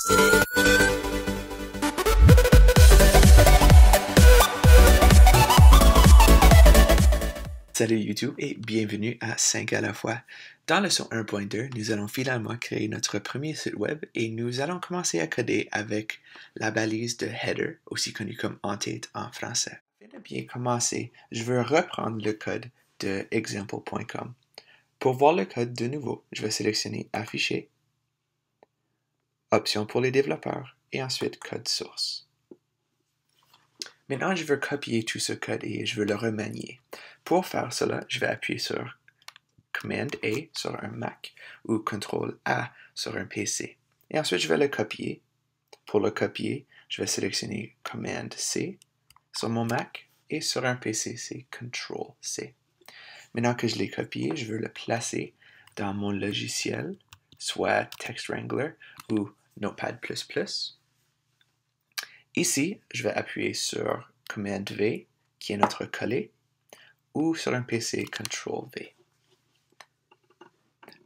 Salut YouTube et bienvenue à 5 à la fois. Dans leçon 1.2, nous allons finalement créer notre premier site web et nous allons commencer à coder avec la balise de header, aussi connue comme en-tête en français. Afin de bien commencer, je veux reprendre le code de example.com. Pour voir le code de nouveau, je vais sélectionner Afficher, Options pour les développeurs et ensuite Code source. Maintenant, je veux copier tout ce code et je veux le remanier. Pour faire cela, je vais appuyer sur Command-A sur un Mac ou Ctrl-A sur un PC. Et ensuite, je vais le copier. Pour le copier, je vais sélectionner Command-C sur mon Mac et sur un PC, c'est Ctrl-C. Maintenant que je l'ai copié, je veux le placer dans mon logiciel, soit TextWrangler ou Notepad++. Ici, je vais appuyer sur Command-V, qui est notre coller, ou sur un PC, Ctrl-V.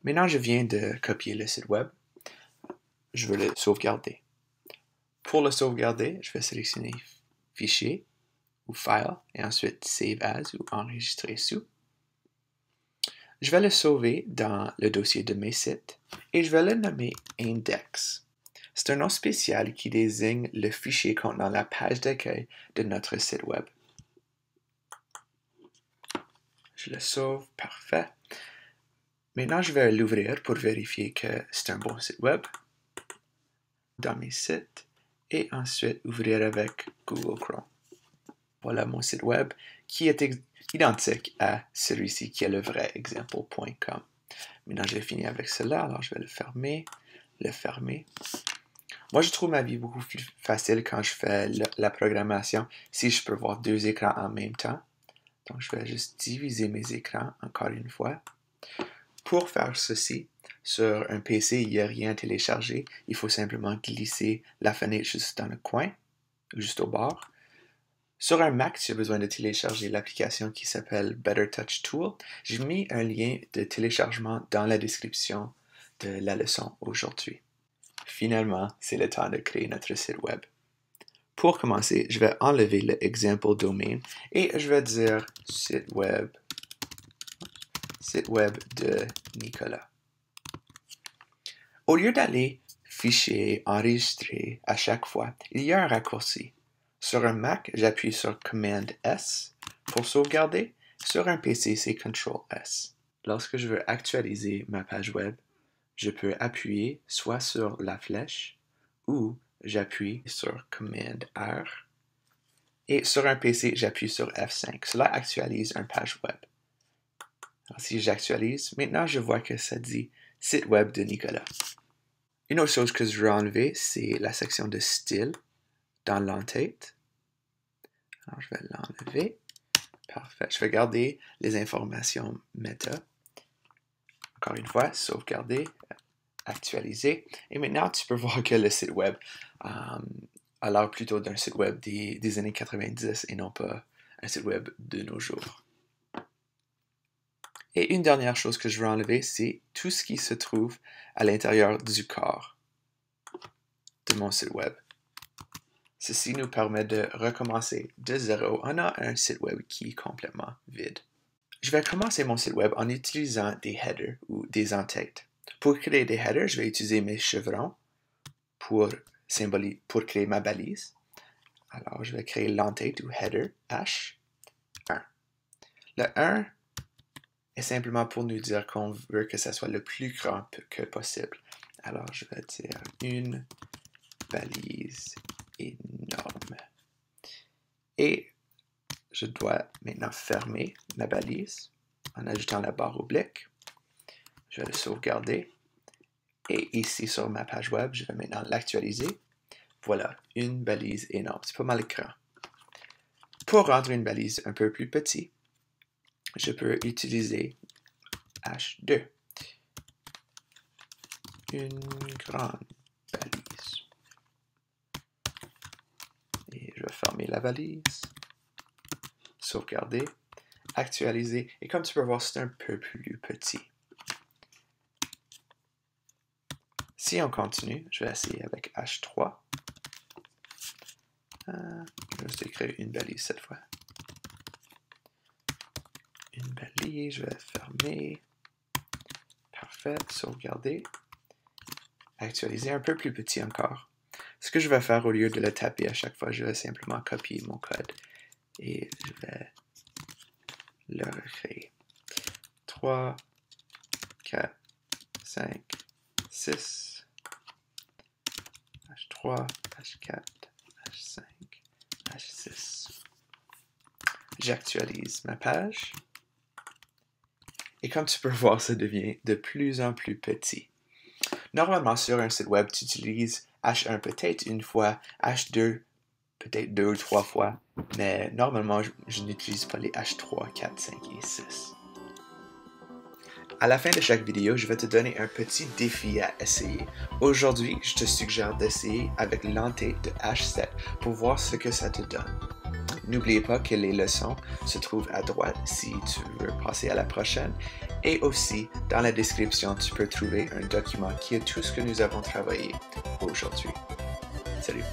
Maintenant, je viens de copier le site web. Je veux le sauvegarder. Pour le sauvegarder, je vais sélectionner Fichier ou File, et ensuite Save As ou Enregistrer sous. Je vais le sauver dans le dossier de mes sites, et je vais le nommer Index. C'est un nom spécial qui désigne le fichier contenant la page d'accueil de notre site web. Je le sauve, parfait. Maintenant, je vais l'ouvrir pour vérifier que c'est un bon site web dans mes sites et ensuite ouvrir avec Google Chrome. Voilà mon site web qui est identique à celui-ci qui est le vrai example.com. Maintenant, j'ai fini avec cela, alors je vais le fermer. Moi, je trouve ma vie beaucoup plus facile quand je fais la programmation si je peux voir deux écrans en même temps. Donc, je vais juste diviser mes écrans encore une fois. Pour faire ceci, sur un PC, il n'y a rien à télécharger. Il faut simplement glisser la fenêtre juste dans le coin, juste au bord. Sur un Mac, j'ai besoin de télécharger l'application qui s'appelle Better Touch Tool. J'ai mis un lien de téléchargement dans la description de la leçon aujourd'hui. Finalement, c'est le temps de créer notre site web. Pour commencer, je vais enlever le example domain et je vais dire site web de Nicolas. Au lieu d'aller fichier, enregistrer à chaque fois, il y a un raccourci. Sur un Mac, j'appuie sur Command S pour sauvegarder. Sur un PC, c'est Ctrl S. Lorsque je veux actualiser ma page web, je peux appuyer soit sur la flèche ou j'appuie sur Command R. Et sur un PC, j'appuie sur F5. Cela actualise une page web. Alors, si j'actualise, maintenant je vois que ça dit site web de Nicolas. Une autre chose que je veux enlever, c'est la section de style dans l'entête. Alors je vais l'enlever. Parfait. Je vais garder les informations méta. Encore une fois, sauvegarder, actualiser. Et maintenant, tu peux voir que le site web a l'air plutôt d'un site web des années 90 et non pas un site web de nos jours. Et une dernière chose que je veux enlever, c'est tout ce qui se trouve à l'intérieur du corps de mon site web. Ceci nous permet de recommencer de zéro. On a un site web qui est complètement vide. Je vais commencer mon site web en utilisant des headers ou des en-têtes. Pour créer des headers, je vais utiliser mes chevrons pour créer ma balise. Alors, je vais créer l'en-tête ou header H1. Le 1 est simplement pour nous dire qu'on veut que ça soit le plus grand que possible. Alors, je vais dire une balise énorme. Et je dois maintenant fermer ma balise en ajoutant la barre oblique. Je vais le sauvegarder. Et ici, sur ma page web, je vais maintenant l'actualiser. Voilà, une balise énorme. C'est pas mal grand. Pour rendre une balise un peu plus petite, je peux utiliser H2. Une grande balise. Et je vais fermer la balise. Sauvegarder. Actualiser. Et comme tu peux voir, c'est un peu plus petit. Si on continue, je vais essayer avec H3. Je vais juste écrire une balise cette fois. Une balise, je vais fermer. Parfait, sauvegarder. Actualiser un peu plus petit encore. Ce que je vais faire au lieu de le taper à chaque fois, je vais simplement copier mon code et je vais le recréer. 3, 4, 5, 6, H3, H4, H5, H6. J'actualise ma page. Et comme tu peux voir, ça devient de plus en plus petit. Normalement, sur un site web, tu utilises H1 peut-être une fois, H2 peut-être 2 ou 3 fois, mais normalement, je n'utilise pas les H3, 4, 5 et 6. À la fin de chaque vidéo, je vais te donner un petit défi à essayer. Aujourd'hui, je te suggère d'essayer avec l'anté de H7 pour voir ce que ça te donne. N'oubliez pas que les leçons se trouvent à droite si tu veux passer à la prochaine. Et aussi, dans la description, tu peux trouver un document qui a tout ce que nous avons travaillé aujourd'hui. Salut!